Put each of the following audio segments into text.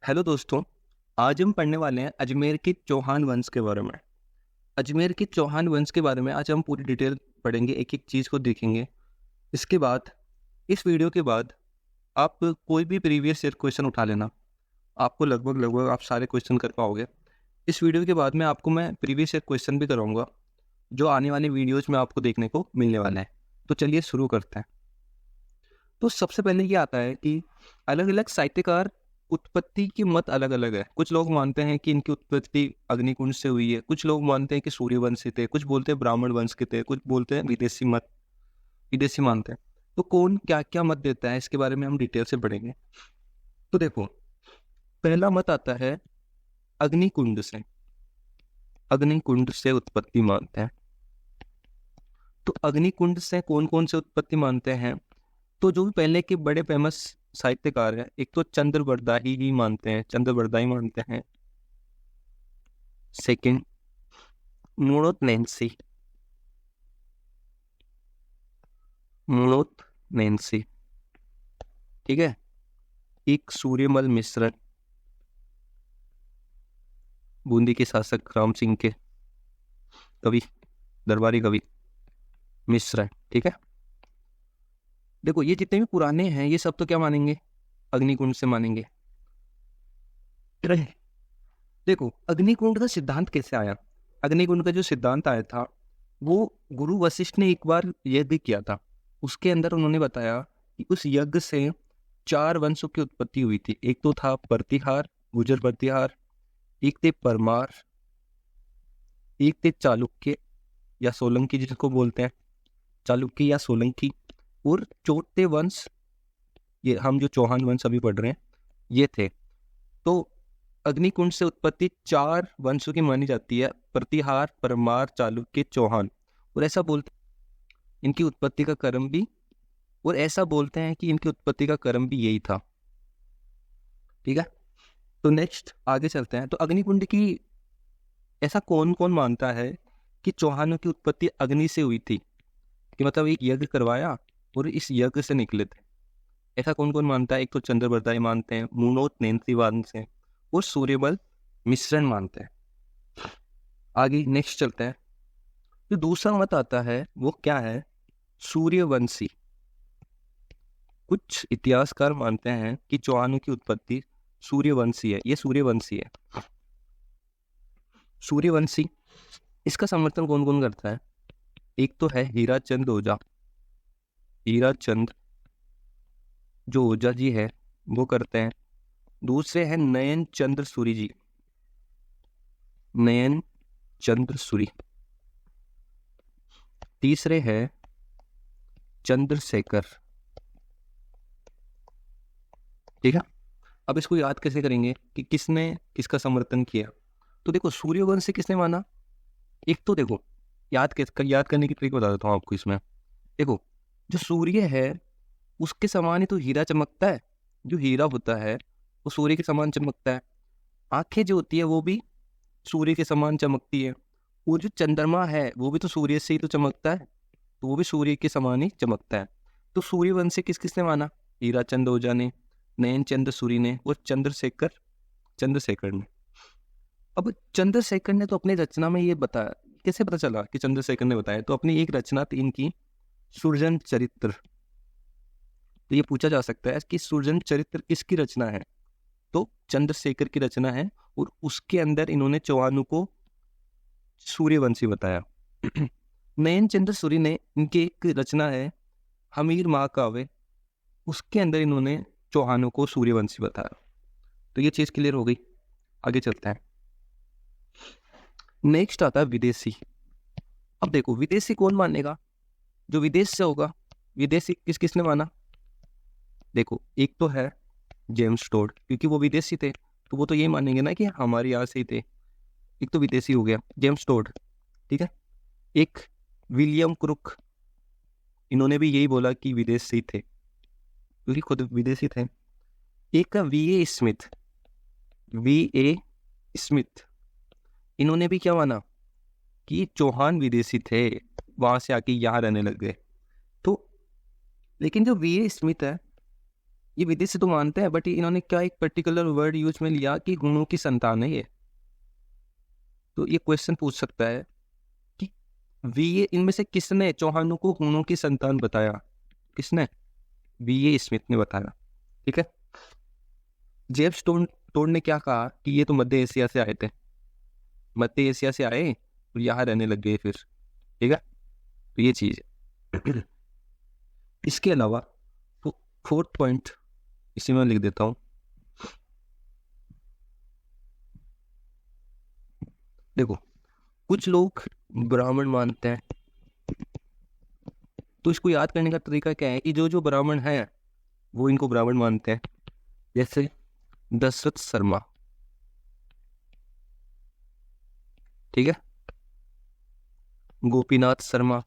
Hello दोस्तों। आज हम पढ़ने वाले हैं अजमेर के चौहान वंश के बारे में। अजमेर के चौहान वंश के बारे में आज हम पूरी डिटेल पढ़ेंगे, एक एक चीज़ को देखेंगे। इसके बाद इस वीडियो के बाद आप कोई भी प्रीवियस ईयर क्वेश्चन उठा लेना, आपको लगभग लगभग आप सारे क्वेश्चन कर पाओगे। इस वीडियो के बाद में आपको मैं प्रीवियस ईयर क्वेश्चन भी कराऊंगा जो आने वाली वीडियोज़ में आपको देखने को मिलने वाला है। तो चलिए शुरू करते हैं। तो सबसे पहले ये आता है कि अलग अलग साहित्यकार उत्पत्ति के मत अलग अलग है। कुछ लोग मानते हैं कि इनकी उत्पत्ति अग्निकुंड से हुई है, कुछ लोग मानते हैं कि सूर्य वंश से थे, कुछ बोलते हैं ब्राह्मण वंश के थे, कुछ बोलते हैं विदेशी मानते हैं। तो कौन क्या क्या मत देता है इसके बारे में हम डिटेल से पढ़ेंगे। तो देखो, पहला मत आता है अग्निकुंड से। अग्निकुंड से उत्पत्ति मानते हैं। तो अग्निकुंड से कौन कौन से उत्पत्ति मानते हैं? तो जो भी पहले के बड़े फेमस साहित्यकार है, एक तो चंद्रवरदाई ही मानते हैं, चंद्रवरदाई मानते हैं। Second Munot Nancy, Munot Nancy, ठीक है। एक सूर्यमल मिश्र, बूंदी के शासक राम सिंह के कवि, दरबारी कवि मिश्र, ठीक है। देखो, ये जितने भी पुराने हैं ये सब तो क्या मानेंगे? अग्निकुंड से मानेंगे। देखो, अग्निकुंड का सिद्धांत कैसे आया? अग्निकुंड का जो सिद्धांत आया था वो गुरु वशिष्ठ ने एक बार यज्ञ किया था। उसके अंदर उन्होंने बताया कि उस यज्ञ से 4 वंशों की उत्पत्ति हुई थी। एक तो था प्रतिहार, गुजर प्रतिहार, एक थे परमार, एक थे चालुक्य या सोलंकी जिसको बोलते हैं, चालुक्य या सोलंकी, और चौथे वंश ये हम जो चौहान वंश अभी पढ़ रहे हैं ये थे। तो अग्निकुंड से उत्पत्ति 4 वंशों की मानी जाती है, प्रतिहार, परमार, चालुक्य, चौहान। और ऐसा बोलते इनकी उत्पत्ति का क्रम भी और ऐसा बोलते हैं कि इनकी उत्पत्ति का क्रम भी यही था, ठीक है। तो नेक्स्ट आगे चलते हैं। तो अग्निकुंड की ऐसा कौन कौन मानता है कि चौहानों की उत्पत्ति अग्नि से हुई थी, कि मतलब एक यज्ञ करवाया और इस यज्ञ से निकले थे? ऐसा कौन कौन मानता है? एक तो चंद्रवरदाई मानते हैं, मुनोत नैन्सी मानते हैं, और सूर्यबल मिश्रण मानते हैं। आगे नेक्स्ट चलते हैं। जो दूसरा मत आता है वो क्या है? सूर्यवंशी। कुछ इतिहासकार मानते हैं कि चौहानों की उत्पत्ति सूर्यवंशी है। ये सूर्यवंशी है, सूर्यवंशी। इसका समर्थन कौन कौन करता है? एक तो है हीराचंद ओझा। हीराचंद जो ओझा जी है वो करते हैं। दूसरे हैं नयन चंद्र सूरी जी, नयन चंद्र सूरी। तीसरे हैं चंद्रशेखर, ठीक है। अब इसको याद कैसे करेंगे कि किसने किसका समर्थन किया? तो देखो, सूर्यवंश से किसने माना? एक तो देखो, याद करने की ट्रिक बता देता हूँ आपको इसमें। देखो, जो सूर्य है उसके समान ही तो हीरा चमकता है। जो हीरा होता है वो सूर्य के समान चमकता है। आंखें जो होती है वो भी सूर्य के समान चमकती है। और जो चंद्रमा है वो भी तो सूर्य से ही तो चमकता है, तो वो भी सूर्य के समान ही चमकता है। तो सूर्यवंश से किस किसने माना? हीराचंद ओझा ने, नयन चंद्र सूरी ने, और चंद्रशेखर ने। अब चंद्रशेखर ने तो अपनी रचना में ये बताया, कैसे पता चला कि चंद्रशेखर ने बताया? तो अपनी एक रचना थी इनकी, सुरजन चरित्र। तो ये पूछा जा सकता है कि सुरजन चरित्र किसकी रचना है? तो चंद्रशेखर की रचना है, और उसके अंदर इन्होंने चौहानों को सूर्यवंशी बताया। नयन चंद्र सूरी ने, इनकी एक रचना है हमीर महाकाव्य, उसके अंदर इन्होंने चौहानों को सूर्यवंशी बताया। तो ये चीज क्लियर हो गई। आगे चलते हैं। नेक्स्ट आता है विदेशी। अब देखो, विदेशी कौन मानेगा? जो विदेश से होगा। विदेशी किस किसने माना? देखो, एक तो है जेम्स टोड, क्योंकि वो विदेशी थे तो वो तो यही मानेंगे ना कि हमारे यहाँ से ही थे। एक तो विदेशी हो गया जेम्स टोड, ठीक है। एक विलियम क्रुक, इन्होंने भी यही बोला कि विदेश से ही थे क्योंकि खुद विदेशी थे। एक वी ए स्मिथ, इन्होंने भी क्या माना कि चौहान विदेशी थे, वहां से आके यहाँ रहने लग गए। तो लेकिन जो वी ए स्मिथ है ये विदेशी तो मानते हैं, बट इन्होंने क्या एक पर्टिकुलर वर्ड यूज में लिया कि हुणों की संतान है ये। तो ये क्वेश्चन पूछ सकता है कि वीए इनमें से किसने चौहानों को हुणों की संतान बताया? किसने? वीए स्मिथ ने बताया। ठीक है। जेम्स टोड ने क्या कहा कि ये तो मध्य एशिया से आए थे, मध्य एशिया से आए और यहाँ रहने लग गए फिर। ठीक है, तो ये चीज है। इसके अलावा तो फोर्थ पॉइंट इसी में लिख देता हूँ। देखो, कुछ लोग ब्राह्मण मानते हैं, तो इसको याद करने का तरीका क्या है कि जो जो ब्राह्मण है वो इनको ब्राह्मण मानते हैं। जैसे दशरथ शर्मा, ठीक है, गोपीनाथ शर्मा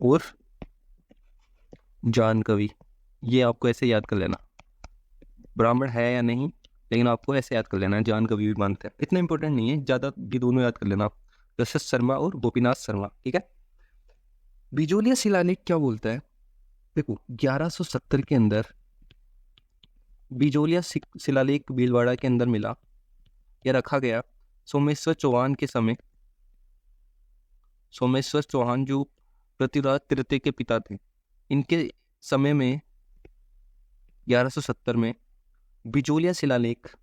और जान कवि। ये आपको ऐसे याद कर लेना, ब्राह्मण है या नहीं, लेकिन आपको ऐसे याद कर लेना है, जान कवि भी मानते हैं। इतना इंपॉर्टेंट नहीं है ज़्यादा, ये दोनों याद कर लेना आप, दशरथ शर्मा और गोपीनाथ शर्मा। ठीक है। बिजोलिया शिलालेख क्या बोलता है? देखो, 1170 के अंदर बिजोलिया शिलालेख भीलवाड़ा के अंदर मिला या रखा गया सोमेश्वर चौहान के समय। सोमेश्वर चौहान जो पृथ्वीराज तृतीय के पिता थे, इनके समय में 1170 में बिजोलिया शिलालेख,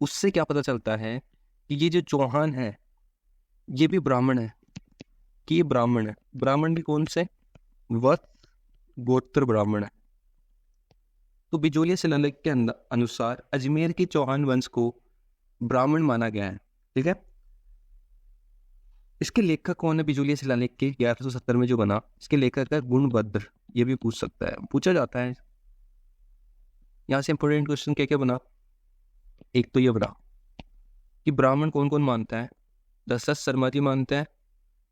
उससे क्या पता चलता है कि ये जो चौहान है ये भी ब्राह्मण है, कि ये ब्राह्मण है। ब्राह्मण भी कौन से? वत्स गोत्र ब्राह्मण है। तो बिजोलिया शिलालेख के अनुसार अजमेर के चौहान वंश को ब्राह्मण माना गया है। ठीक है। इसके लेखक कौन है? बिजोलिया शिलालेख के 1170 में जो बना, इसके लेखक है गुणभद्र। ये भी पूछ सकता है, पूछा जाता है। यहाँ से इंपोर्टेंट क्वेश्चन क्या क्या बना? एक तो ये बना कि ब्राह्मण कौन कौन मानता है? दशरथ शर्मा जी मानते हैं,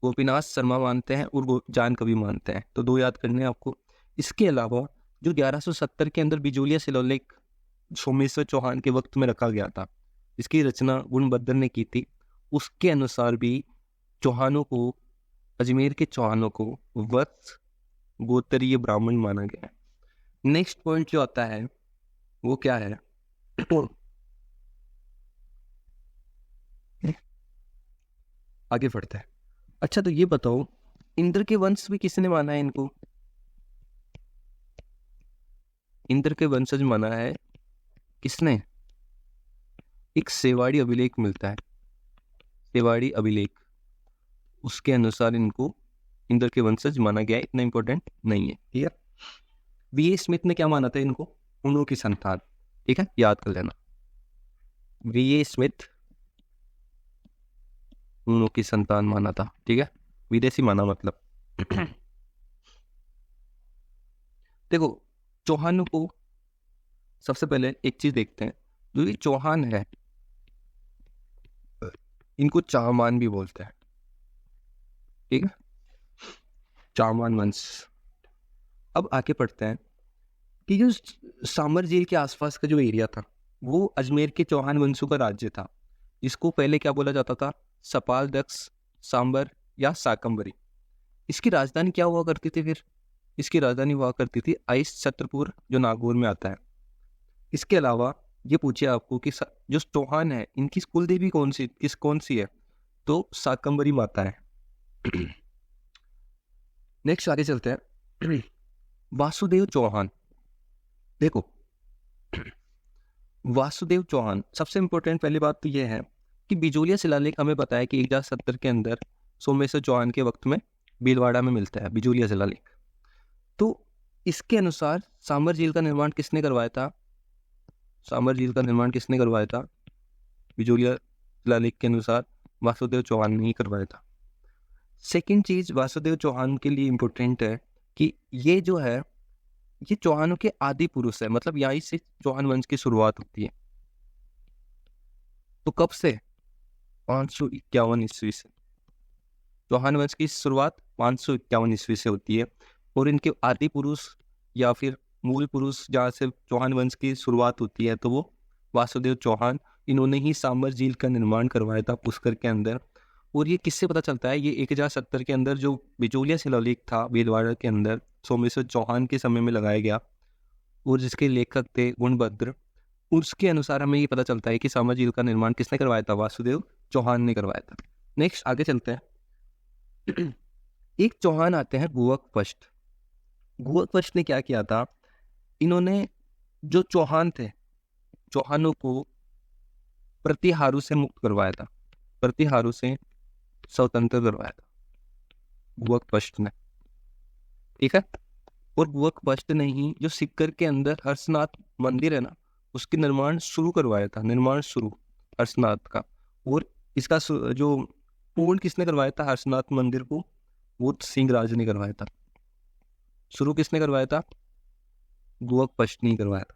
गोपीनाथ शर्मा मानते हैं और जान कवि मानते हैं। तो दो याद करने हैं आपको। इसके अलावा जो 1170 के अंदर बिजोलिया शिलालेख सोमेश्वर चौहान के वक्त में रखा गया था, इसकी रचना गुणभद्र ने की थी, उसके अनुसार भी चौहानों को, अजमेर के चौहानों को वत्स गोत्रीय ब्राह्मण माना गया है। नेक्स्ट पॉइंट जो आता है वो क्या है? आगे बढ़ते हैं। अच्छा, तो ये बताओ, इंद्र के वंश भी किसने माना है इनको? इंद्र के वंशज माना है किसने? एक सेवाड़ी अभिलेख मिलता है, सेवाड़ी अभिलेख, उसके अनुसार इनको इंद्र के वंशज माना गया है। इतना इंपॉर्टेंट नहीं है। ठीक है। वीए स्मिथ ने क्या माना था इनको? हुणों की संतान। ठीक है, याद कर लेना, वीए स्मिथ हुणों की संतान माना था। ठीक है, विदेशी माना मतलब। देखो, चौहानों को सबसे पहले एक चीज देखते हैं, जो ये चौहान है इनको चाहमान भी बोलते हैं। ठीक है, चाहमान वंश। अब आगे पढ़ते हैं कि जो सामर झील के आसपास का जो एरिया था वो अजमेर के चौहान वंशों का राज्य था। इसको पहले क्या बोला जाता था? सपाल दक्ष, सांबर या साकंबरी। इसकी राजधानी क्या हुआ करती थी फिर? इसकी राजधानी हुआ करती थी आइस छत्रपुर, जो नागौर में आता है। इसके अलावा ये पूछे आपको कि जो चौहान है इनकी कुल देवी कौन सी है? तो साकंबरी माता है। नेक्स्ट आगे चलते हैं। वासुदेव चौहान। देखो, वासुदेव चौहान, सबसे इंपॉर्टेंट पहली बात तो यह है कि बिजोलिया शिलालेख हमें बताया कि 1070 के अंदर सोमेश्वर चौहान के वक्त में भीलवाड़ा में मिलता है बिजोलिया शिलालेख। तो इसके अनुसार सांबर झील का निर्माण किसने करवाया था? सांबर झील का निर्माण किसने करवाया था? बिजोलिया शिलालेख के अनुसार वासुदेव चौहान ने ही करवाया था। सेकंड चीज वासुदेव चौहान के लिए इंपॉर्टेंट है कि ये जो है ये चौहानों के आदि पुरुष है, मतलब यहीं से चौहान वंश की शुरुआत होती है। तो कब से? 551 ईस्वी से चौहान वंश की शुरुआत 551 ईस्वी से होती है। और इनके आदि पुरुष या फिर मूल पुरुष जहाँ से चौहान वंश की शुरुआत होती है तो वो वासुदेव चौहान, इन्होंने ही सांबर झील का निर्माण करवाया था पुष्कर के अंदर। और ये किससे पता चलता है? ये 1070 के अंदर जो बिचौलिया शिलालेख था भीलवाड़ा के अंदर सोमेश्वर चौहान के समय में लगाया गया और जिसके लेखक थे गुणभद्र, उसके अनुसार हमें ये पता चलता है कि सामा झील का निर्माण किसने करवाया था? वासुदेव चौहान ने करवाया था। नेक्स्ट आगे चलते हैं। एक चौहान आते हैं गुवकपष्ट। गुवकपष्ट ने क्या किया था? इन्होंने जो चौहान थे, चौहानों को प्रतिहारों से मुक्त करवाया था, प्रतिहारों से स्वतंत्र करवाया था गुवकपष्ट ने, ठीक है। और गुवकपष्ट ने ही जो सिक्कर के अंदर हर्षनाथ मंदिर है ना, उसके निर्माण शुरू करवाया था, निर्माण शुरू हर्षनाथ का। और इसका जो पूर्ण किसने करवाया था हर्षनाथ मंदिर को? वो सिंहराज ने करवाया था। शुरू किसने करवाया था? गुवकपष्ट ने करवाया था।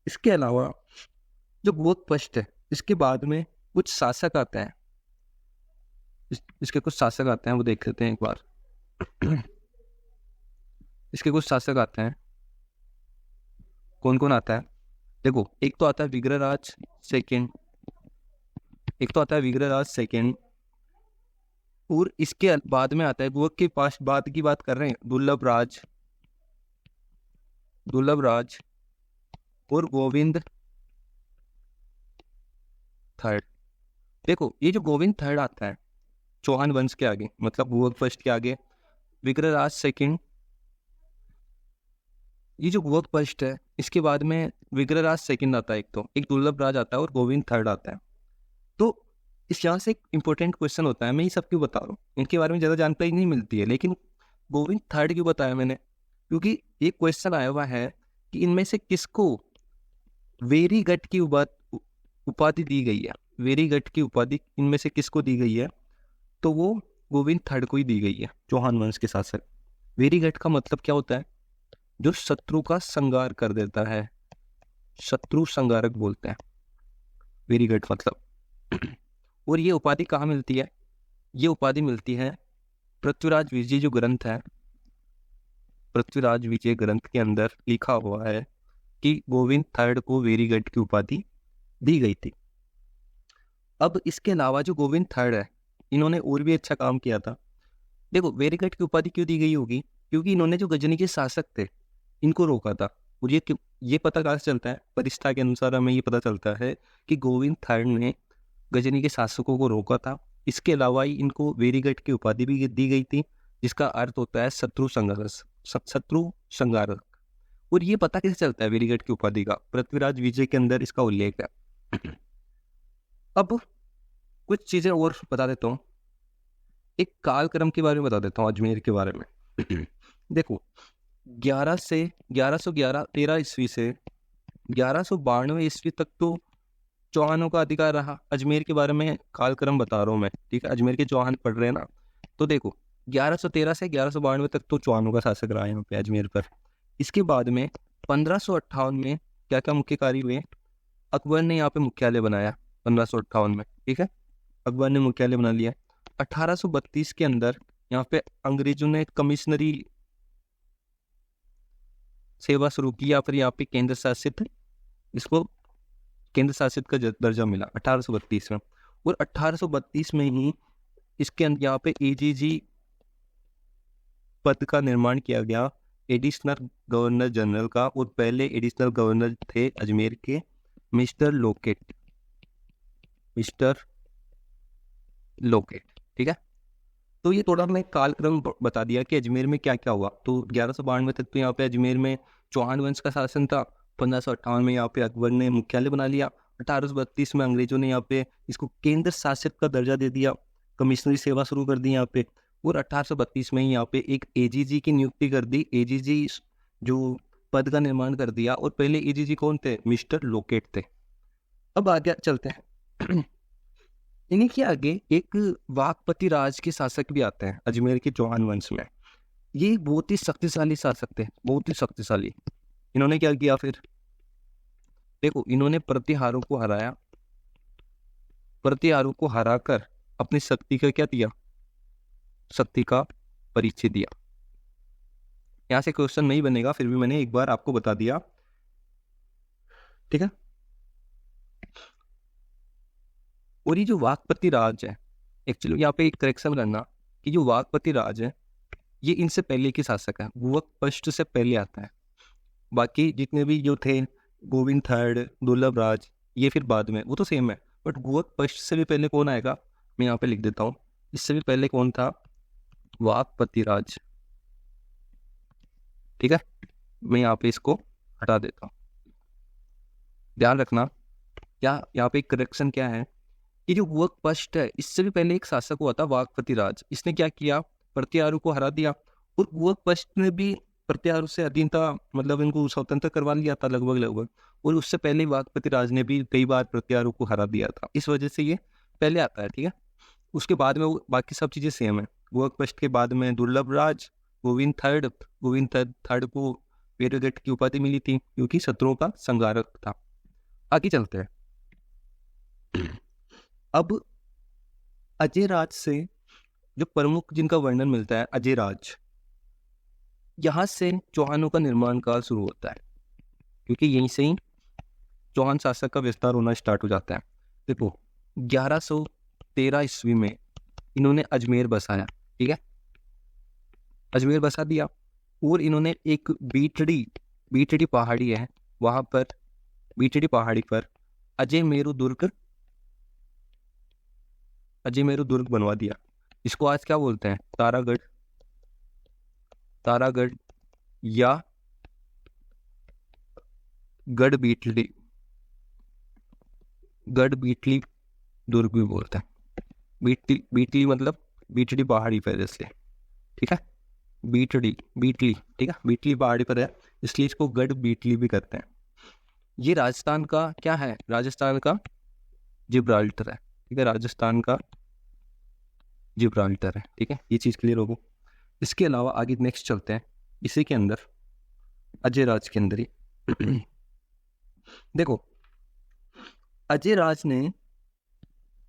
इसके अलावा जो गुवकपष्ट है, इसके बाद में कुछ शासक आते हैं, इसके कुछ शासक आते हैं, वो देख लेते हैं एक बार। इसके कुछ शासक आते हैं, कौन कौन आता है? देखो, एक तो आता है विग्रहराज सेकंड, एक तो आता है विग्रहराज सेकंड, और इसके बाद में आता है गुवक के पास बाद की बात कर रहे हैं, दुर्लभ राज, दुर्लभ राज और गोविंद थर्ड। देखो, ये जो गोविंद थर्ड आता है चौहान वंश के आगे, मतलब गुवकपष्ट के आगे, विग्रहराज सेकंड, ये जो गुवकपष्ट है इसके बाद में विग्रहराज सेकंड आता है, एक तो एक दुर्लभ राज आता है और गोविंद थर्ड आता है। तो इस यहाँ से एक इंपॉर्टेंट क्वेश्चन होता है, मैं ये सब क्यों बता रहा हूँ, इनके बारे में ज़्यादा जानकारी नहीं मिलती है, लेकिन गोविंद थर्ड क्यों बताया मैंने? क्योंकि एक क्वेश्चन आया हुआ है कि इनमें से किसको वेरीगट की उपाधि दी गई है, वेरीगट की उपाधि इनमें से किसको दी गई है? तो वो गोविंद थर्ड को ही दी गई है, चौहान वंश के शासक। वेरीगट का मतलब क्या होता है? जो शत्रु का संहार कर देता है, शत्रु संहारक बोलते हैं वेरीगट मतलब। और ये उपाधि कहाँ मिलती है? ये उपाधि मिलती है पृथ्वीराज विजय जो ग्रंथ है, पृथ्वीराज विजय ग्रंथ के अंदर लिखा हुआ है कि गोविंद थर्ड को वेरीगट की उपाधि दी गई थी। अब इसके अलावा जो गोविंद थर्ड है, इन्होंने और भी अच्छा काम किया था। देखो, वेरीगट की उपाधि क्यों दी गई होगी? क्योंकि इन्होंने जो गजनी के शासक थे इनको रोका था। और ये पता कहाँ से चलता है? परिष्ठा के अनुसार हमें ये पता चलता है कि गोविंद थर्ड ने गजनी के शासकों को रोका था। इसके अलावा ही इनको वेरीगट की उपाधि भी दी गई थी, जिसका अर्थ होता है शत्रु संहारक, शत्रु संहारक। और ये पता कैसे चलता है वेरीगट की उपाधि का? पृथ्वीराज विजय के अंदर इसका उल्लेख है। अब कुछ चीजें और बता देता हूँ, एक कालक्रम के बारे में बता देता हूँ अजमेर के बारे में। देखो, 13 ईस्वी से 1192 ईस्वी तक तो चौहानों का अधिकार रहा। अजमेर के बारे में कालक्रम बता रहा हूँ मैं, ठीक है, अजमेर के चौहान पढ़ रहे हैं ना। तो देखो, 1113 से 1192 तक तो चौहानों का शासक रहा यहाँ पे अजमेर पर। इसके बाद में 1558 में क्या क्या मुख्य कार्य हुए? अकबर ने यहाँ पे मुख्यालय बनाया 1558 में, ठीक है, अकबर ने मुख्यालय बना लिया। 1832 के अंदर यहाँ पे अंग्रेजों ने कमिश्नरी सेवा शुरू की, या फिर यहाँ पे केंद्र शासित, इसको केंद्र शासित का दर्जा मिला 1832 में। और 1832 में ही इसके अंदर यहाँ पे एजीजी पद का निर्माण किया गया, एडिशनल गवर्नर जनरल का। और पहले एडिशनल गवर्नर थे अजमेर के मिस्टर लोकेट, मिस्टर लोकेट, ठीक है। तो ये थोड़ा मैं कालक्रम बता दिया कि अजमेर में क्या क्या हुआ। तो 1192 तक तो यहाँ पे अजमेर में चौहान वंश का शासन था। 1558 में यहाँ पे अकबर ने मुख्यालय बना लिया। 1832 में अंग्रेजों ने यहाँ पे इसको केंद्र शासित का दर्जा दे दिया, कमिश्नरी सेवा शुरू कर दी यहाँ पे। और 1832 में ही यहाँ पे एक एजीजी की नियुक्ति कर दी, एजीजी जो पद का निर्माण कर दिया। और पहले एजीजी कौन थे? मिस्टर लोकेट थे। अब आगे चलते हैं। इन्हीं के आगे एक वाकपति राज के शासक भी आते हैं अजमेर के चौहान वंश में। ये बहुत ही शक्तिशाली शासक थे, बहुत ही शक्तिशाली। इन्होंने क्या किया फिर? देखो, इन्होंने प्रतिहारों को हराया, प्रतिहारों को हराकर अपनी शक्ति का क्या दिया? शक्ति का परिचय दिया। यहाँ से क्वेश्चन नहीं बनेगा, फिर भी मैंने एक बार आपको बता दिया, ठीक है। और ये जो वाकपति राज है, एक्चुअली यहाँ पे एक करेक्शन करना कि जो वाकपति राज है ये इनसे पहले के शासक है, गुवक पश्ट से पहले आता है। बाकी जितने भी जो थे गोविंद थर्ड, दुर्लभ राज, ये फिर बाद में, वो तो सेम है। बट गुवक पश्ट से भी पहले कौन आएगा, मैं यहाँ पे लिख देता हूँ। इससे भी पहले कौन था, वाकपति राज। ठीक है, मैं यहाँ पे इसको हटा देता हूँ। ध्यान रखना क्या यहाँ पे एक करेक्शन क्या है, ये जो गुवक पश्ट है इससे भी पहले एक शासक हुआ था वाकपति राज। इसने क्या किया, प्रत्यारू को हरा दिया, और गुवक पश्ट ने भी प्रत्यारू से अधीनता, मतलब इनको स्वतंत्र करवा लिया था लगभग लगभग। और उससे पहले वाकपति राज ने भी कई बार प्रत्यारू को हरा दिया था, इस वजह से ये पहले आता है। ठीक है, उसके बाद में वो बाकी सब चीजें सेम है। गुवक पश्ट के बाद में दुर्लभ राज, गोविंद थर्ड को वीरगढ़ की उपाधि मिली थी क्योंकि शत्रुओं का संहारक था। आगे चलते हैं। अब अजय राज से जो प्रमुख जिनका वर्णन मिलता है, अजय राज, यहाँ से चौहानों का निर्माण काल शुरू होता है, क्योंकि यहीं से ही चौहान शासक का विस्तार होना स्टार्ट हो जाता है। देखो 1113 ईस्वी में इन्होंने अजमेर बसाया। ठीक है, अजमेर बसा दिया, और इन्होंने एक बीटड़ी पहाड़ी है, वहां पर बीटड़ी पहाड़ी पर अजय मेरु दुर्ग बनवा दिया। इसको आज क्या बोलते हैं, तारागढ़ या गढ़ बीटली दुर्ग भी बोलते हैं। बीटली मतलब बीटड़ी पहाड़ी पर, इसलिए। ठीक है, बीटली, ठीक है, बीटली पहाड़ी पर है इसलिए इसको गढ़ बीटली भी कहते हैं। ये राजस्थान का क्या है, राजस्थान का जिब्राल्टर है। ठीक है, राजस्थान का जिब्राल्टर है। ठीक है, ये चीज क्लियर होगी। इसके अलावा आगे नेक्स्ट चलते हैं, इसी के अंदर अजय राज के अंदर ही देखो अजय राज ने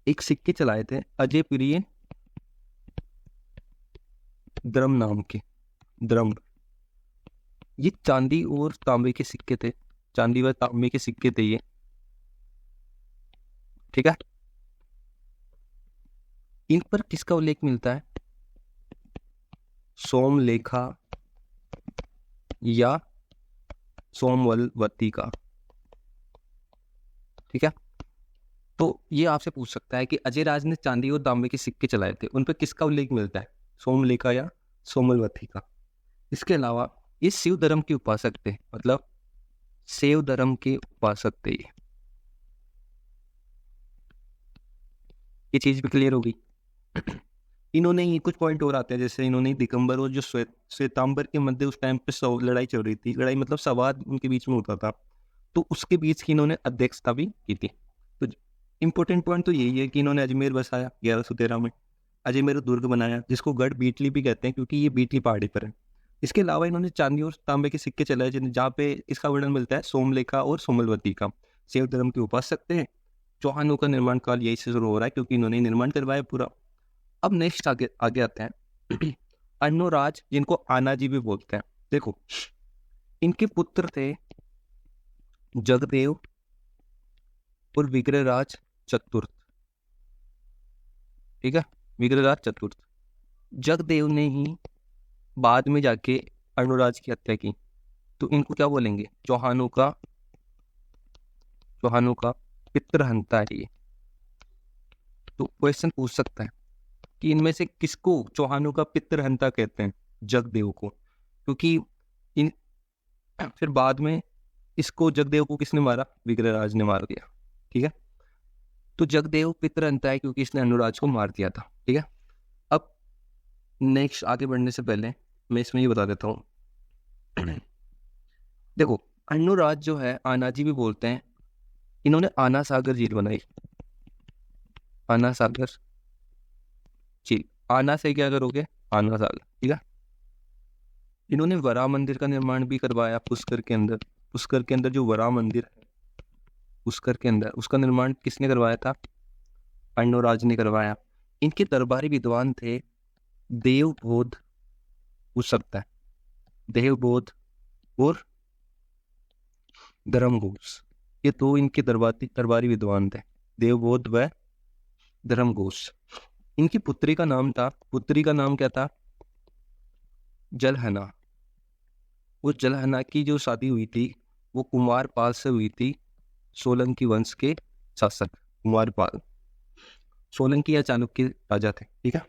एक सिक्के चलाए थे, अजय प्रिय द्रम नाम के। द्रम, ये चांदी और तांबे के सिक्के थे, चांदी व तांबे के सिक्के थे ये। ठीक है, इन पर किसका उल्लेख मिलता है, सोमलेखा या सोमवती का। ठीक है, तो ये आपसे पूछ सकता है कि अजय राज ने चांदी और तांबे के सिक्के चलाए थे, उन पर किसका उल्लेख मिलता है, सोमलेखा या सोमवती का। इसके अलावा ये शिव धर्म के उपासक थे, मतलब शैव धर्म के उपासक थे ये चीज भी क्लियर होगी। इन्होंने ही कुछ पॉइंट और आते हैं, जैसे इन्होंने दिगंबर और जो श्वेतांबर के मध्य उस टाइम पे लड़ाई चल रही थी, लड़ाई मतलब संवाद उनके बीच में होता था, तो उसके बीच की इन्होंने अध्यक्षता भी की थी। तो इंपॉर्टेंट पॉइंट तो यही है कि इन्होंने अजमेर बसाया 1113 में, अजमेर दुर्ग बनाया जिसको गढ़ बीटली भी कहते हैं क्योंकि ये बीटली पहाड़ी पर है। इसके अलावा इन्होंने चांदी और तांबे के सिक्के चलाए जहाँ पे इसका वर्णन मिलता है सोमलेखा और सोमलवती का। शैव धर्म के उपासक थे, चौहानों का निर्माण काल यही से शुरू हो रहा है क्योंकि इन्होंने निर्माण करवाया पूरा। अब नेक्स्ट आगे आते हैं अन्नोराज, जिनको आनाजी भी बोलते हैं। देखो इनके पुत्र थे जगदेव और विग्रहराज चतुर्थ। ठीक है, विग्रहराज चतुर्थ। जगदेव ने ही बाद में जाके अर्णोराज की हत्या की, तो इनको क्या बोलेंगे, चौहानों का पितृहंता है ये। तो क्वेश्चन पूछ सकता है कि इनमें से किसको चौहानों का पितृहंता कहते हैं, जगदेव को, क्योंकि इन फिर बाद में इसको जगदेव को किसने मारा, विग्रहराज ने मार दिया। ठीक है, तो जगदेव पितृहंता है क्योंकि इसने अनुराज को मार दिया था। ठीक है, अब नेक्स्ट आगे बढ़ने से पहले मैं इसमें ये बता देता हूँ। देखो अनुराज जो है, आनाजी भी बोलते हैं, इन्होंने आना सागर झील बनाई। आना सागर झील, आना से क्या करोगे, आना सागर। ठीक है, इन्होंने वरा मंदिर का निर्माण भी करवाया पुष्कर के अंदर। पुष्कर के अंदर जो वरा मंदिर है, पुष्कर के अंदर उसका निर्माण किसने करवाया था, अर्णोराज ने करवाया। इनके दरबारी विद्वान थे देवबोध, पूछ सकता है, देवबोध और धर्मघोष, ये दो इनके दरबारी विद्वान थे, देवबोध व धर्मघोष। इनकी पुत्री का नाम क्या था? जलहना। उस जलहना की जो शादी हुई थी वो कुमारपाल से हुई थी, सोलंकी वंश के शासक कुमारपाल, सोलंकी या चालुक्य राजा थे, ठीक है।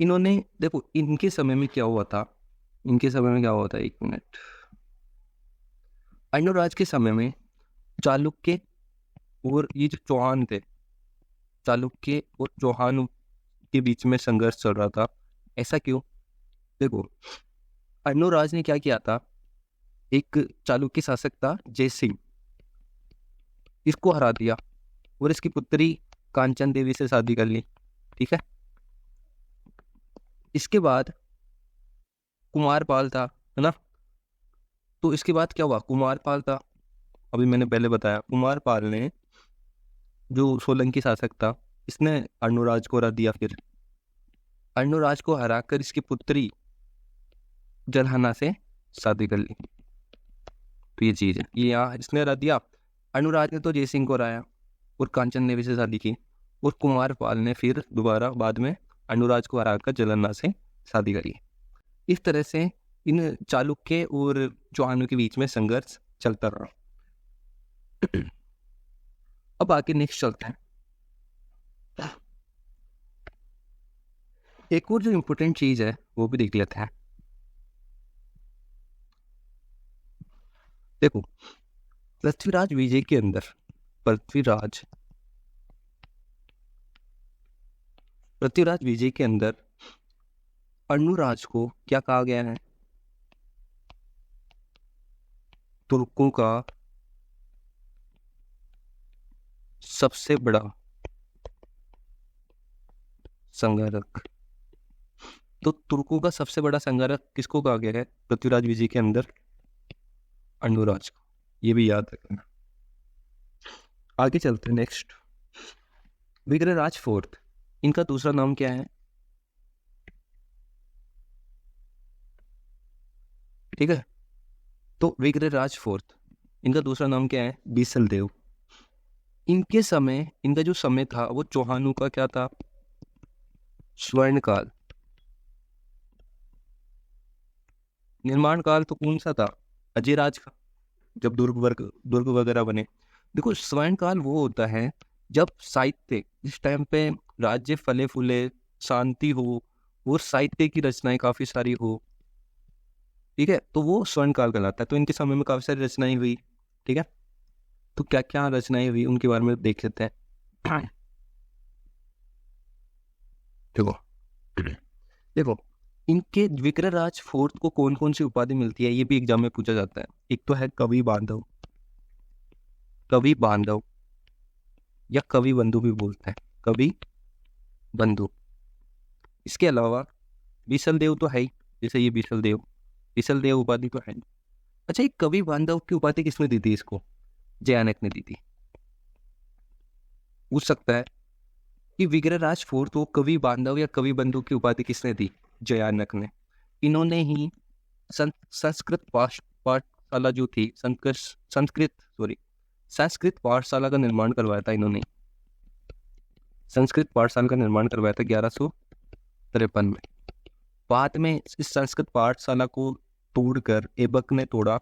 इन्होंने देखो इनके समय में क्या हुआ था, एक मिनट। अनुराज के समय में चालुक्य और ये जो चौहान थे, चालुक्य और चौहान के बीच में संघर्ष चल रहा था। ऐसा क्यों? देखो अनुराज ने क्या किया था, एक चालुक्य शासक था जय सिंह, इसको हरा दिया और इसकी पुत्री कांचन देवी से शादी कर ली, ठीक है। इसके बाद कुमारपाल था, है ना। तो इसके बाद क्या हुआ, कुमारपाल था, अभी मैंने पहले बताया, कुमारपाल ने जो सोलंकी शासक था इसने अनुराज को हरा दिया। फिर अनुराज को हराकर इसकी पुत्री जलहना से शादी कर ली। तो ये चीज है, ये यहाँ इसने हरा दिया। अनुराज ने तो जय सिंह को हराया और कांचन देवी से शादी की, और कुमारपाल ने फिर दोबारा बाद में अनुराज को हराकर जलहना से शादी करी। इस तरह से इन चालुक्य और चौहानों के बीच में संघर्ष चलता रहा। अब आगे नेक्स्ट चलते हैं। एक और जो इम्पोर्टेंट चीज है वो भी देख लेते हैं। देखो पृथ्वीराज विजय के अंदर पृथ्वीराज विजय के अंदर अनुराज को क्या कहा गया है, तुर्कों का सबसे बड़ा संघारक। तो तुर्कों का सबसे बड़ा संघारक किसको कहा गया है पृथ्वीराज विजय के अंदर? अनुराज को। ये भी याद रखना। आगे चलते हैं नेक्स्ट। विग्रहराज फोर्थ, इनका दूसरा नाम क्या है? ठीक है, तो विग्रहराज फोर्थ, इनका दूसरा नाम क्या है? बीसल देव। इनके समय, इनका जो समय था वो चौहानों का क्या था? स्वर्ण काल। निर्माण काल तो कौन सा था? अजयराज का, जब दुर्ग वगैरह बने। देखो स्वर्ण काल वो होता है जब साहित्य, जिस टाइम पे राज्य फले फूले, शांति हो और साहित्य की रचनाएं काफी सारी हो, ठीक है, तो वो स्वर्ण काल कहलाता है। तो इनके समय में काफी सारी रचनाएं हुई, ठीक है। तो क्या क्या रचनाएं हुई उनके बारे में देख लेते हैं। देखो इनके विग्रहराज फोर्थ को कौन कौन सी उपाधि मिलती है, ये भी एग्जाम में पूछा जाता है। एक तो है कवि बांधव या कवि बंधु भी बोलते हैं, कवि बंधु। इसके अलावा बीसल देव तो है ही, जैसे ये बीसल देव उपाधि तो है। अच्छा, एक कवि बांधव की उपाधि किसने दी थी इसको? जयानक ने दी थी। पूछ सकता है कि विग्रहराज फोर्थ को कवि बांधव या कवि बंधु की उपाधि किसने दी? जयानक ने। इन्होंने ही संस्कृत पाठशाला जो थी, संस्कृत पाठशाला का निर्माण करवाया था इन्होंने। संस्कृत पाठशाला का निर्माण करवाया था 1153 में। बाद में इस संस्कृत पाठशाला को तोड़कर ऐबक ने तोड़ा,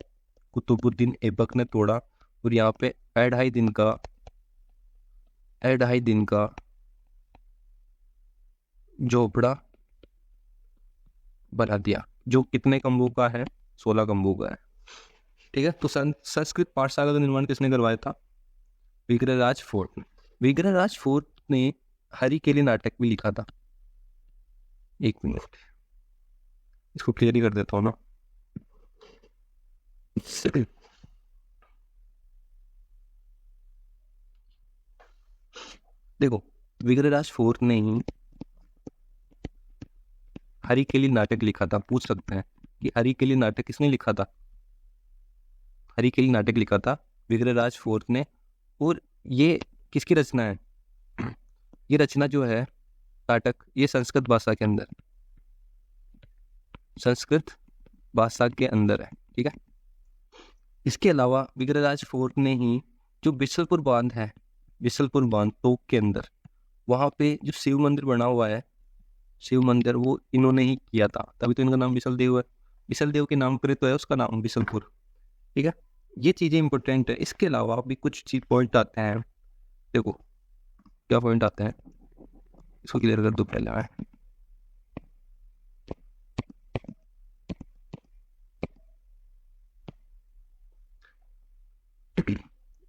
कुतुबुद्दीन ऐबक ने तोड़ा, और यहाँ पे अढ़ाई दिन का झोपड़ा बना दिया, जो कितने कमरों का है? 16 कमरों का है, ठीक है। तो संस्कृत पाठशाला का निर्माण किसने करवाया था? विग्रहराज फोर्थ ने। विग्रहराज फोर्थ ने हरिकेली नाटक भी लिखा था। एक मिनट, इसको क्लियर ही कर देता हूँ ना। देखो विग्रहराज फोर्थ ने ही हरिकेली नाटक लिखा था। पूछ सकते हैं कि हरिकेली नाटक किसने लिखा था? हरिकेली नाटक लिखा था विग्रहराज फोर्थ ने। और ये किसकी रचना है? ये रचना जो है नाटक, ये संस्कृत भाषा के अंदर है, ठीक है। इसके अलावा विग्रहराज फोर्थ ने ही जो बिशलपुर बांध है, बिशलपुर बांध तोक के अंदर, वहाँ पे जो शिव मंदिर बना हुआ है, शिव मंदिर, वो इन्होंने ही किया था, तभी तो इनका नाम बिसल देव है। बिसल देव के नाम पर तो है उसका नाम बिसलपुर। ठीक है, ये चीज़ें इंपॉर्टेंट है। इसके अलावा भी कुछ चीज पॉइंट आते हैं। देखो क्या पॉइंट आते हैं, इसको क्लियर कर दो पहले। है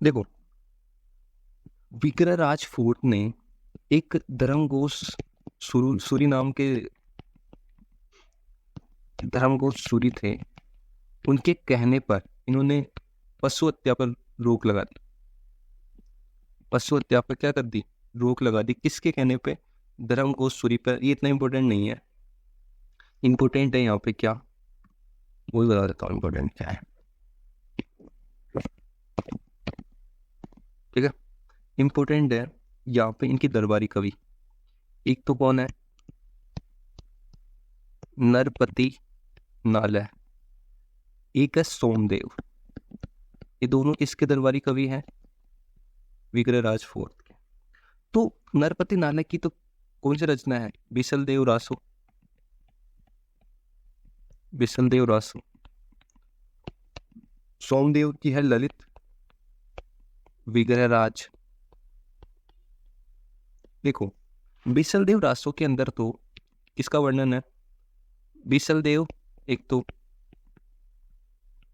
देखो, विग्रहराज फोर्ट ने एक धर्मघोष सूरी नाम के धर्मघोष सूरी थे, उनके कहने पर इन्होंने पशु हत्या पर रोक लगा दी। पशु हत्या पर क्या कर दी, रोक लगा दी। किसके कहने पे, धर्मघोष सूरी पर। ये इतना इंपॉर्टेंट नहीं है, इंपॉर्टेंट है यहाँ पे क्या, वही बता देता हूँ इंपॉर्टेंट क्या है। ठीक है, इंपॉर्टेंट है यहाँ पे इनकी दरबारी कवि। एक तो कौन है, नरपति नालय, एक है सोमदेव। ये दोनों किसके दरबारी कवि हैं, विग्रहराज फोर्थ के। तो नरपति नालय की तो कौन सी रचना है, बिसल देव रासो, बिसल देव रासो। सोमदेव की है ललित विग्रहराज। देखो बिसल देव रासो के अंदर तो किसका वर्णन है, बिसल देव, एक तो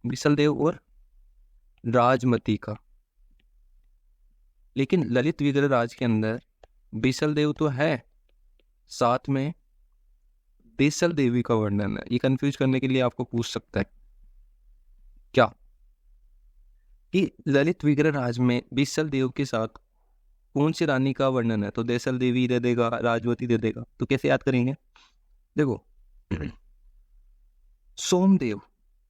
बिसल देव और राजमती का। लेकिन ललित विग्रहराज के अंदर बिसल देव तो है, साथ में बेसल देवी का वर्णन है। ये कंफ्यूज करने के लिए आपको पूछ सकता है क्या, कि ललित विग्रहराज में बेसल देव के साथ कौन सी रानी का वर्णन है, तो देसल देवी दे देगा, राजवती दे देगा। तो कैसे याद करेंगे, देखो सोमदेव,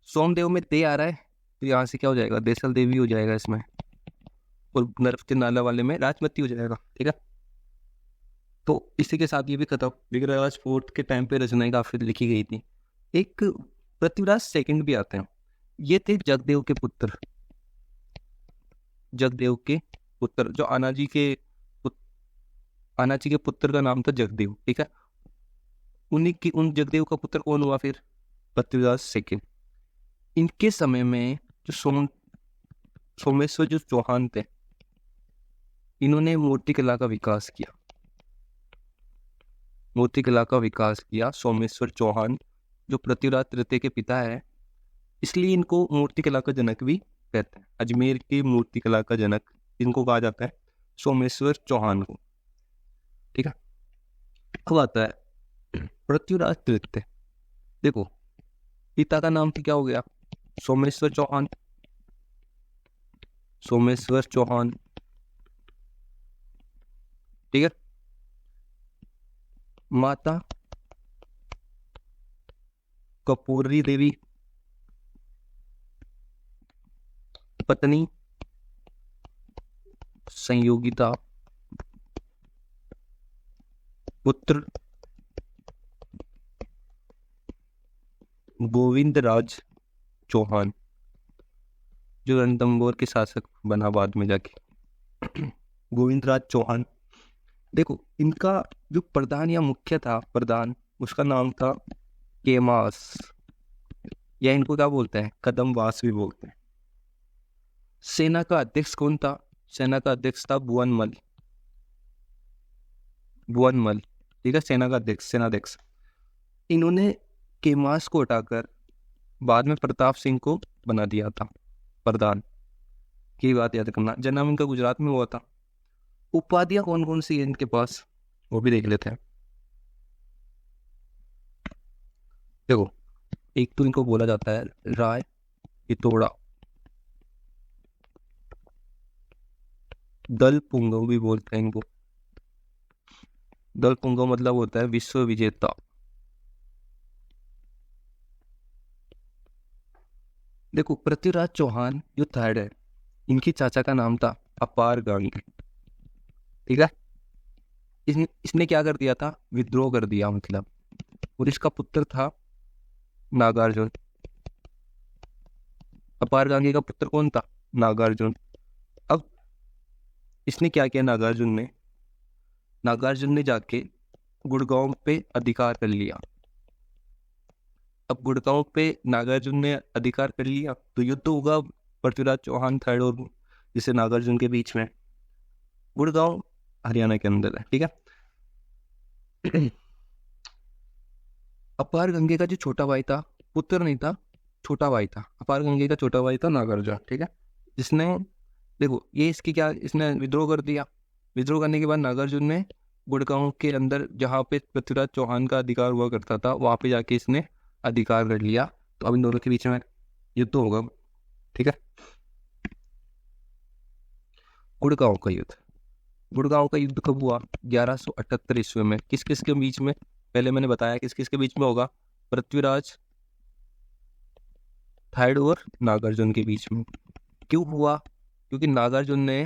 सोमदेव में दे आ रहा है, तो यहाँ से क्या हो जाएगा, देसल देवी हो जाएगा इसमें, और नरपति नाला वाले में राजमती हो जाएगा। ठीक है, तो इसी के साथ ये भी खत्म। विग्रहराज फोर्थ के टाइम पे रचनाएं काफी लिखी गई थी। एक पृथ्वीराज सेकंड भी आते हैं, ये थे जगदेव के पुत्र, जगदेव के पुत्र, जो आनाजी के पुत्र का नाम था जगदेव। ठीक है, उन जगदेव का पुत्र कौन हुआ फिर, पृथ्वीराज सेकंड। इनके समय में जो सोमेश्वर जो चौहान थे, इन्होंने मूर्तिकला का विकास किया, मूर्तिकला का विकास किया। सोमेश्वर चौहान जो पृथ्वीराज तृतीय के पिता है, इसलिए इनको मूर्तिकला का जनक भी कहते हैं। अजमेर की मूर्तिकला का जनक इनको कहा जाता है, सोमेश्वर चौहान को। ठीक है, अब आता है पृथ्वीराज तृतीय। देखो पिता का नाम तो क्या हो गया, सोमेश्वर चौहान, सोमेश्वर चौहान। ठीक है, माता कपूरी देवी, पत्नी संयोगिता, पुत्र गोविंदराज चौहान, जो रणथंभौर के शासक बना बाद में जाके, गोविंदराज चौहान। देखो इनका जो प्रधान या मुख्य था, प्रधान, उसका नाम था केमास, या इनको क्या बोलते हैं, कदमवास भी बोलते हैं। सेना का अध्यक्ष कौन था, सेना का अध्यक्ष था भुवनमल, भुवनमल। ठीक है, सेना का अध्यक्ष, सेनाध्यक्ष। इन्होंने केमास को हटाकर बाद में प्रताप सिंह को बना दिया था प्रधान, की बात याद करना। जन्म इनका गुजरात में हुआ था। उपाधियां कौन कौन सी है इनके पास, वो भी देख लेते हैं। देखो एक तो इनको बोला जाता है राय पितोड़ा, दल पुंगव भी बोलते हैं इनको। दल पुंगव मतलब होता है विश्व विजेता। देखो पृथ्वीराज चौहान जो थर्ड है, इनकी चाचा का नाम था अपार गांगी। ठीक है, इसने क्या कर दिया था, विद्रोह कर दिया मतलब, और इसका पुत्र था नागार्जुन। अपार गांगी का पुत्र कौन था, नागार्जुन। अब इसने क्या किया, नागार्जुन ने नागार्जुन ने जाके गुड़गांव पे अधिकार कर लिया। अब गुड़गांव पे नागार्जुन ने अधिकार कर लिया तो युद्ध होगा पृथ्वीराज चौहान थर्ड और जिसे नागार्जुन के बीच में। गुड़गांव हरियाणा के अंदर है, ठीक है। अपार गंगे का जो छोटा भाई था, पुत्र नहीं था, छोटा भाई था, अपार गंगे का छोटा भाई था नागार्जुन, ठीक है। जिसने देखो ये इसकी क्या, इसने विद्रोह कर दिया। विद्रोह करने के बाद नागार्जुन ने गुड़गांव के अंदर जहाँ पे पृथ्वीराज चौहान का अधिकार हुआ करता था वहाँ पे जाके इसने अधिकार कर लिया। तो अब इन दोनों के बीच में युद्ध होगा, ठीक है। गुड़गांव का युद्ध, गुड़गांव का युद्ध कब हुआ? 1178 ईस्वी में। किस किस के बीच में? पहले मैंने बताया किस किस के बीच में होगा, पृथ्वीराज थर्ड और नागार्जुन के बीच में। क्यों हुआ? क्योंकि नागार्जुन ने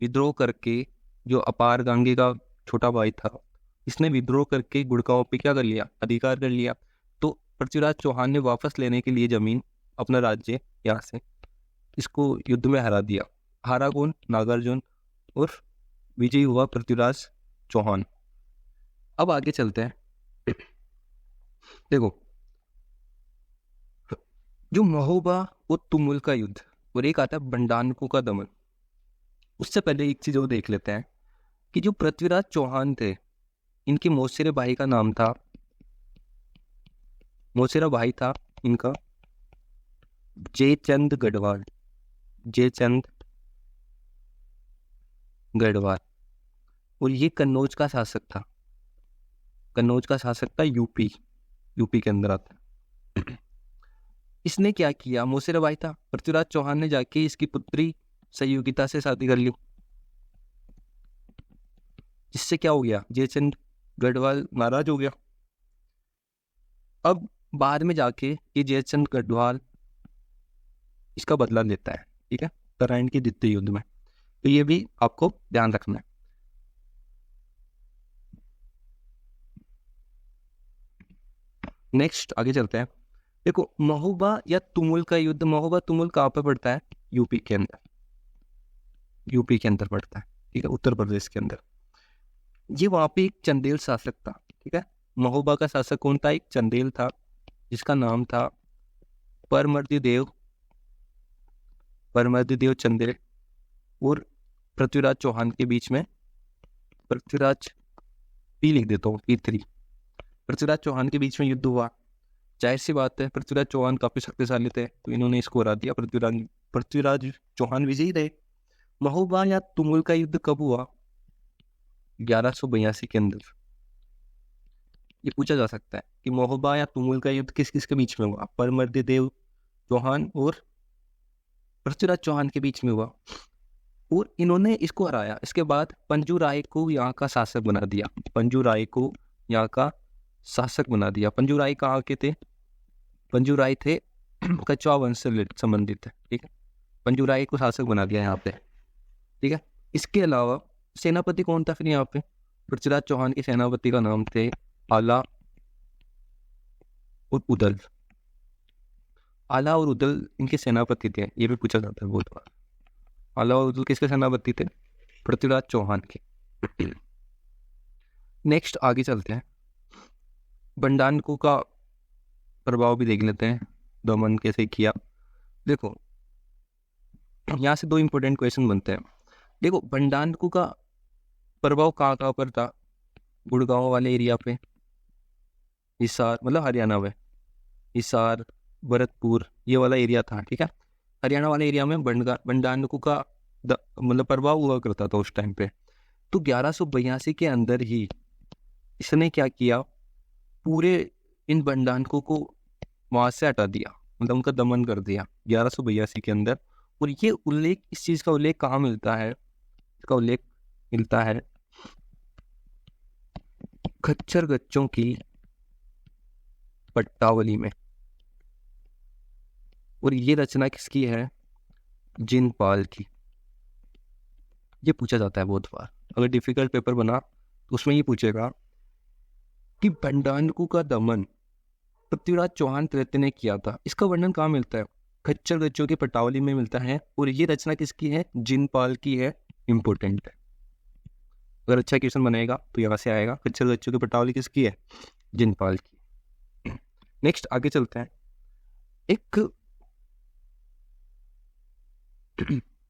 विद्रोह करके, जो अपार गंगे का छोटा भाई था, इसने विद्रोह करके गुड़गांव पे क्या कर लिया? अधिकार कर लिया। तो पृथ्वीराज चौहान ने वापस लेने के लिए जमीन, अपना राज्य यहाँ से, इसको युद्ध में हरा दिया। हारा कौन? नागार्जुन, और विजयी हुआ पृथ्वीराज चौहान। अब आगे चलते हैं। देखो जो महोबा और तुमुल का युद्ध और एक आता है बंडानको का दमन। उससे पहले एक चीज और देख लेते हैं कि जो पृथ्वीराज चौहान थे, इनके मौसेरे भाई का नाम था, मौसेरा भाई था इनका जयचंद गढ़वाल। जयचंद गढ़वाल, और ये कन्नौज का शासक था। कन्नौज का शासक था, यूपी के अंदर आता है। इसने क्या किया? मौसेरा भाई था, पृथ्वीराज चौहान ने जाके इसकी पुत्री संयोगिता से शादी कर ली। इससे क्या हो गया? जयचंद गढ़वाल नाराज हो गया। अब बाद में जाके ये जयचंद गढ़वाल इसका बदला लेता है, ठीक है, तराइन के द्वितीय युद्ध में। तो ये भी आपको ध्यान रखना है। नेक्स्ट आगे चलते हैं। देखो महोबा या तुमुल का युद्ध, महोबा तुमुल कहाँ पे पड़ता है? यूपी के अंदर, यूपी के अंदर पड़ता है, ठीक है, उत्तर प्रदेश के अंदर। ये वहां पे एक चंदेल शासक था, ठीक है। महोबा का शासक कौन था? एक चंदेल था जिसका नाम था परमर्दिदेव चंदेल। और पृथ्वीराज चौहान के बीच में, पृथ्वीराज पी लिख देता हूँ, P3, पृथ्वीराज चौहान के बीच में युद्ध हुआ। जाहिर सी बात है पृथ्वीराज चौहान काफी शक्तिशाली थे, तो इन्होंने इसको हरा दिया। पृथ्वीराज चौहान विजयी थे। महोबा या तुमुल का युद्ध कब हुआ? 1182 के अंदर। ये पूछा जा सकता है कि महोबा या तुमुल का युद्ध किस किस के बीच में हुआ? परमर्दिदेव चौहान और पृथ्वीराज चौहान के बीच में हुआ, और इन्होंने इसको हराया। इसके बाद पंजू राय को यहाँ का शासक बना दिया। पंजू राय को यहाँ का शासक बना दिया। पंजू राय कहाँ के थे? पंजू राय थे कछवा वंश से संबंधित है, ठीक है। पंजू राय को शासक बना दिया यहाँ पे, ठीक है। इसके अलावा सेनापति कौन था फिर यहाँ पे? पृथ्वीराज चौहान के सेनापति का नाम थे आला और उदल। आला और उदल इनके सेनापति थे, ये भी पूछा जाता है बहुत बार। आला और उदल किसके सेनापति थे? पृथ्वीराज चौहान के। नेक्स्ट आगे चलते हैं। बंडानको का प्रभाव भी देख लेते हैं, दमन कैसे किया। देखो यहाँ से दो इंपॉर्टेंट क्वेश्चन बनते हैं। देखो बंडानको का प्रभाव कहाँ कहाँ पर था? गुड़गांव वाले एरिया पे, हिसार मतलब हरियाणा में, हिसार, भरतपुर, ये वाला एरिया था, ठीक है। हरियाणा वाले एरिया में बंडानको का मतलब प्रभाव हुआ करता था उस टाइम पे। तो 1182 के अंदर ही इसने क्या किया? पूरे इन बंडानको को वहां से हटा दिया, मतलब उनका दमन कर दिया 1182 के अंदर। और ये उल्लेख, इस चीज का उल्लेख कहाँ मिलता है? इसका उल्लेख मिलता है खच्चर गच्चों की पट्टावली में। और ये रचना किसकी है? जिनपाल की। ये पूछा जाता है बहुत बार, अगर डिफिकल्ट पेपर बना तो उसमें ये पूछेगा कि बंडानको का दमन पृथ्वीराज चौहान तृतीय ने किया था। इसका वर्णन कहाँ मिलता है? खच्चर गच्चों की पट्टावली में मिलता है। और ये रचना किसकी है? जिनपाल की है, इंपोर्टेंट है। अगर अच्छा क्वेश्चन बनेगा तो यहाँ से आएगा। खच्चर गच्छों की पटावली किसकी है? जिनपाल की। नेक्स्ट आगे चलते हैं। एक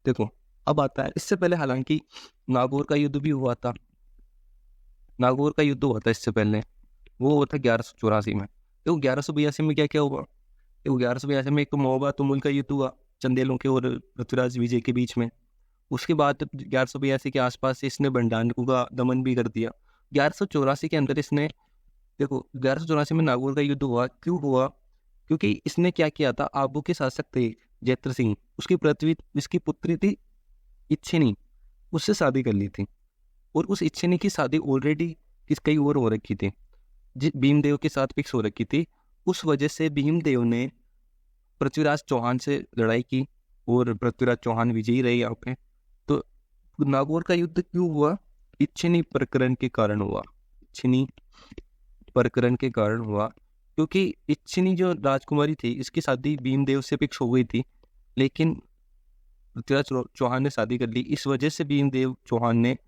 देखो अब आता है, इससे पहले हालांकि नागौर का युद्ध भी हुआ था। नागौर का युद्ध हुआ था इससे पहले, वो हुआ था 1184 में। तो 1182 में क्या क्या हुआ? तो 1182 में एक तो महोबा तुमुल का युद्ध हुआ चंदेलों के और पृथ्वीराज विजय के बीच में। उसके बाद 1182 के आसपास इसने बंडाणकों का दमन भी कर दिया। 1184 के अंदर इसने, देखो 1184 में नागौर का युद्ध हुआ, क्यों हुआ? क्योंकि इसने क्या किया था, आबू के शासक थे जैत्र सिंह, इसकी पुत्री थी इच्छिनी, उससे शादी कर ली थी। और उस इच्छिनी की शादी ऑलरेडी किस कई और हो रखी थी, भीमदेव के साथ फिक्स हो रखी थी। उस वजह से भीमदेव ने पृथ्वीराज चौहान से लड़ाई की और पृथ्वीराज चौहान विजयी रहे यहाँ पे। तो नागौर का युद्ध क्यों हुआ? इच्छिनी प्रकरण के कारण हुआ। इच्छिनी प्रकरण के कारण हुआ क्योंकि इच्छिनी जो राजकुमारी थी, इसकी शादी भीमदेव से फिक्स हो गई थी, लेकिन पृथ्वीराज चौहान ने शादी कर ली। इस वजह से भीमदेव चौहान ने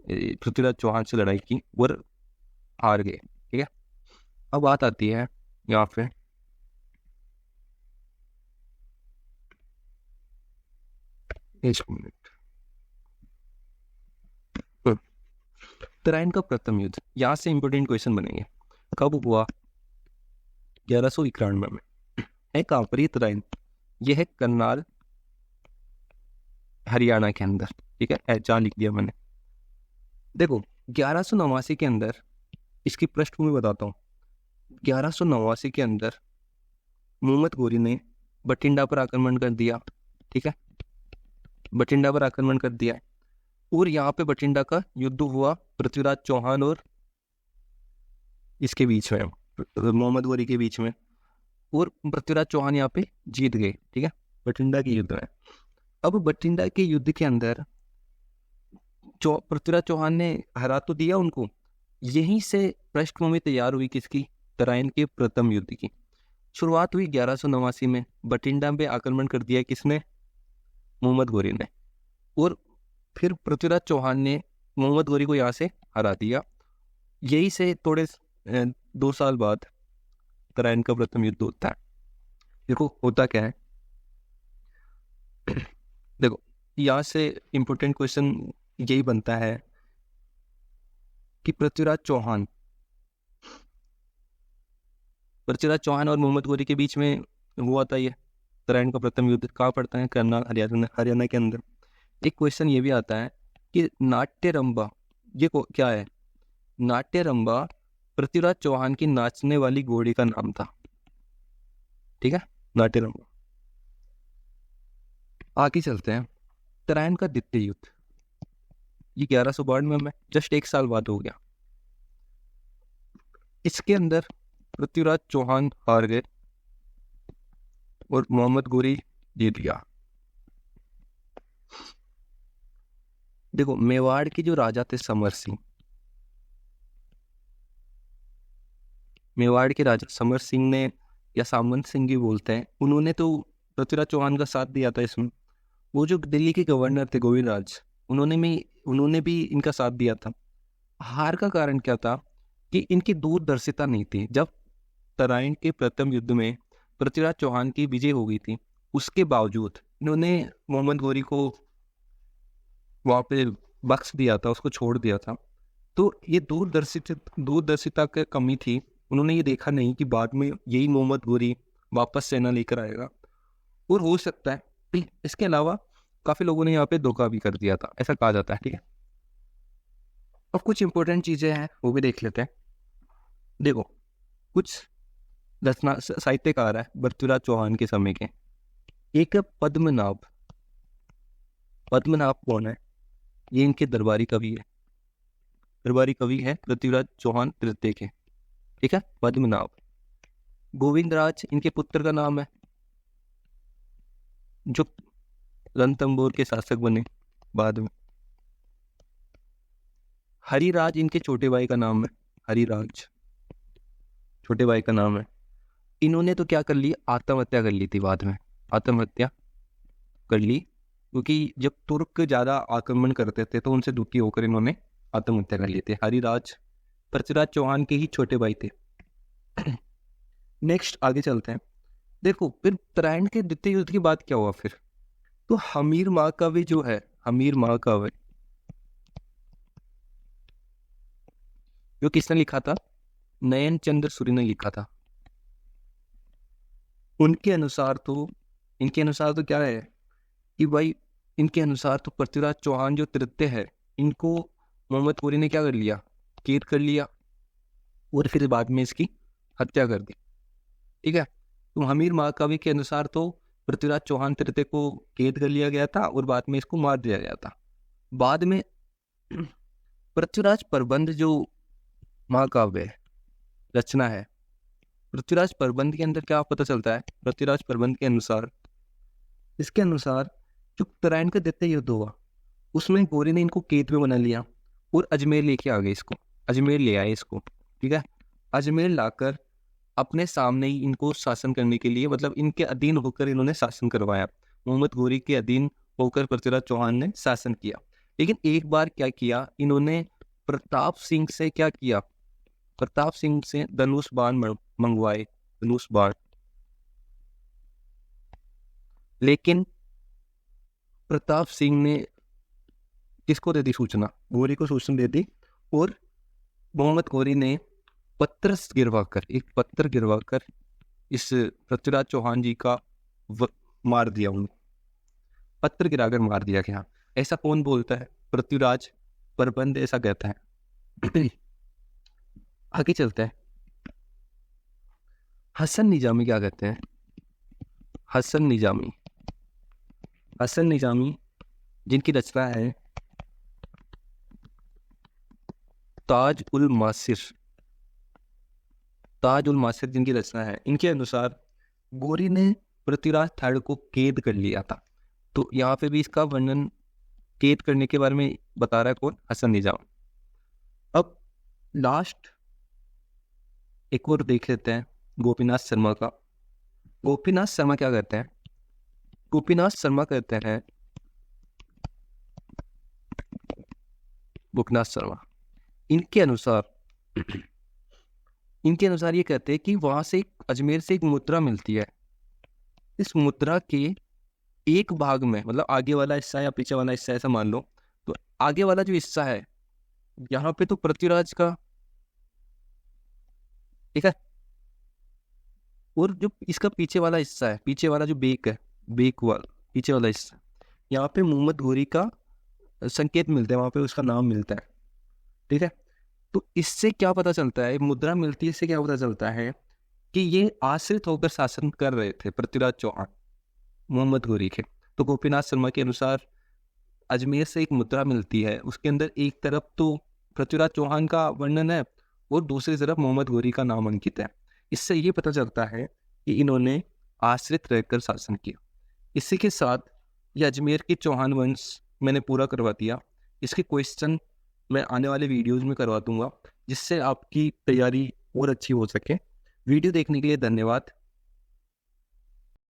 पृथ्वीराज चौहान से लड़ाई की और हार गए। ठीक है, अब बात आती है यहाँ पे एक मिनट, तराइन का प्रथम युद्ध। यहाँ से इंपोर्टेंट क्वेश्चन बनेंगे। कब हुआ? 1191 में। है कहाँ पर ये तराइन? यह है करनाल, हरियाणा के अंदर। ठीक है, जहाँ लिख दिया मैंने। देखो 1189 के अंदर, इसकी पृष्ठभूमि बताता हूँ। 1189 के अंदर मोहम्मद गोरी ने बठिंडा पर आक्रमण कर दिया। ठीक है, बठिंडा पर आक्रमण कर दिया और यहाँ पे बठिंडा का युद्ध हुआ पृथ्वीराज चौहान और इसके बीच में, मोहम्मद गोरी के बीच में, और पृथ्वीराज चौहान यहाँ पे जीत गए। ठीक है, बठिंडा के युद्ध में। अब बठिंडा के युद्ध के अंदर पृथ्वीराज चौहान ने हरा तो दिया उनको, यहीं से पृष्ठभूमि तैयार हुई किसकी? तराइन के प्रथम युद्ध की। शुरुआत हुई 1189 में। बठिंडा पे आक्रमण कर दिया किसने? मोहम्मद गोरी ने। और फिर पृथ्वीराज चौहान ने मोहम्मद गोरी को यहाँ से हरा दिया। यही से थोड़े 2 साल बाद तराइन का प्रथम युद्ध होता है। देखो होता क्या है, देखो यहाँ से इंपोर्टेंट क्वेश्चन यही बनता है कि पृथ्वीराज चौहान और मोहम्मद गोरी के बीच में हुआ था ये तराइन का प्रथम युद्ध। कहाँ पड़ता है? करनाल, हरियाणा के अंदर। एक क्वेश्चन ये भी आता है कि नाट्यरंबा ये क्या है? नाट्यरंबा पृथ्वीराज चौहान की नाचने वाली घोड़ी का नाम था। ठीक है, नाट्यरंबा। आगे चलते हैं। तराइन का द्वितीय युद्ध, ये 1192 में, जस्ट 1 साल बाद हो गया। इसके अंदर पृथ्वीराज चौहान हार गए और मोहम्मद गोरी जीत गया। देखो मेवाड़ के जो राजा थे समर सिंह, मेवाड़ के राजा समर सिंह ने, या सामंत सिंह भी बोलते हैं, उन्होंने तो पृथ्वीराज चौहान का साथ दिया था इसमें। वो जो दिल्ली के गवर्नर थे गोविंद राज, उन्होंने भी इनका साथ दिया था। हार का कारण क्या था कि इनकी दूरदर्शिता नहीं थी। जब तराइन के प्रथम युद्ध में पृथ्वीराज चौहान की विजय हो गई थी, उसके बावजूद इन्होंने मोहम्मद गोरी को वहाँ पे बख्श दिया था, उसको छोड़ दिया था। तो ये दूरदर्शिता की कमी थी। उन्होंने ये देखा नहीं कि बाद में यही मोहम्मद गोरी वापस सेना लेकर आएगा। और हो सकता है इसके अलावा काफ़ी लोगों ने यहाँ पे धोखा भी कर दिया था, ऐसा कहा जाता है। ठीक है, अब कुछ इंपॉर्टेंट चीज़ें हैं वो भी देख लेते हैं। देखो कुछ रचना साहित्यकार है पृथ्वीराज चौहान के समय के। एक है पद्मनाभ। पद्मनाभ कौन है? ये इनके दरबारी कवि है। दरबारी कवि है पृथ्वीराज चौहान तृतीय के। ठीक है, पद्मनाभ। गोविंदराज इनके पुत्र का नाम है, जो रणथंभौर के शासक बने बाद में। हरिराज इनके छोटे भाई का नाम है। हरिराज छोटे भाई का नाम है। इन्होंने तो क्या कर लिया, आत्महत्या कर ली थी बाद में। आत्महत्या कर ली क्योंकि जब तुर्क ज़्यादा आक्रमण करते थे तो उनसे दुखी होकर इन्होंने आत्महत्या कर लिए थे। हरिराज पृथ्वीराज चौहान के ही छोटे भाई थे। नेक्स्ट आगे चलते हैं। देखो फिर उत्तरायण के द्वितीय युद्ध के बाद क्या हुआ फिर, तो हमीर महाकाव्य जो है, हमीर महाकाव्य जो किसने लिखा था, नयन चंद्र सूर्य ने लिखा था। इनके अनुसार तो क्या है कि भाई इनके अनुसार तो पृथ्वीराज चौहान जो तृतीय है, इनको मोहम्मद घोरी ने क्या कर लिया, कैद कर लिया और फिर बाद में इसकी हत्या कर दी। ठीक है, तो हमीर महाकाव्य के अनुसार तो पृथ्वीराज चौहान तृतीय को कैद कर लिया गया था और बाद में इसको मार दिया गया था। बाद में पृथ्वीराज प्रबंध जो महाकाव्य रचना है, पृथ्वीराज प्रबंध के अंदर क्या पता चलता है, पृथ्वीराज प्रबंध के अनुसार, इसके अनुसार जो उत्तरायण का द्वितीय युद्ध हुआ उसमें घोरी ने इनको कैद में बना लिया और अजमेर लेके आ गए इसको, अजमेर ले आए इसको। ठीक है, अजमेर लाकर अपने सामने ही इनको शासन करने के लिए, मतलब इनके अधीन होकर इन्होंने शासन करवाया। मोहम्मद घोरी के अधीन होकर पृथ्वीराज चौहान ने शासन किया। लेकिन एक बार क्या किया इन्होंने, प्रताप सिंह से क्या किया, प्रताप सिंह से धनुष बाण मंगवाए, धनुष बाण। लेकिन प्रताप सिंह ने किसको दे दी सूचना, घोरी को सूचना दे दी और मोहम्मद घोरी ने पत्र गिरवाकर इस पृथ्वीराज चौहान जी का मार दिया, उन्हें पत्र गिराकर मार दिया गया। ऐसा कौन बोलता है, पृथ्वीराज प्रबंध ऐसा कहता है। आगे चलते हैं। हसन निजामी क्या कहते हैं, हसन निजामी जिनकी रचना है ताज उल मासिर जिनकी रचना है, इनके अनुसार घोरी ने पृथ्वीराज थर्ड को कैद कर लिया था। तो यहाँ पे भी इसका वर्णन कैद करने के बारे में बता रहा है कौन, हसन निजाम। अब लास्ट एक और देख लेते हैं गोपीनाथ शर्मा का। गोपीनाथ शर्मा क्या कहते हैं, गोपीनाथ शर्मा कहते हैं, गोपीनाथ शर्मा इनके अनुसार ये कहते हैं कि वहां से अजमेर से एक मुद्रा मिलती है। इस मुद्रा के एक भाग में, मतलब आगे वाला हिस्सा या पीछे वाला हिस्सा ऐसा मान लो, तो आगे वाला जो हिस्सा है यहाँ पे तो पृथ्वीराज का, ठीक है, और जो इसका पीछे वाला हिस्सा है, पीछे वाला जो बेक है, बेक वाला पीछे वाला हिस्सा, यहाँ पे मोहम्मद घोरी का संकेत मिलता है, वहां पे उसका नाम मिलता है। ठीक है, तो इससे क्या पता चलता है, मुद्रा मिलती है, इससे क्या पता चलता है कि ये आश्रित होकर शासन कर रहे थे पृथ्वीराज चौहान मोहम्मद घोरी के। तो गोपीनाथ शर्मा के अनुसार अजमेर से एक मुद्रा मिलती है, उसके अंदर एक तरफ तो पृथ्वीराज चौहान का वर्णन है और दूसरी तरफ मोहम्मद घोरी का नाम अंकित है। इससे ये पता चलता है कि इन्होंने आश्रित रहकर शासन किया। इसी के साथ ये अजमेर के चौहान वंश मैंने पूरा करवा दिया। इसके क्वेश्चन मैं आने वाले वीडियोस में करवा दूंगा, जिससे आपकी तैयारी और अच्छी हो सके। वीडियो देखने के लिए धन्यवाद।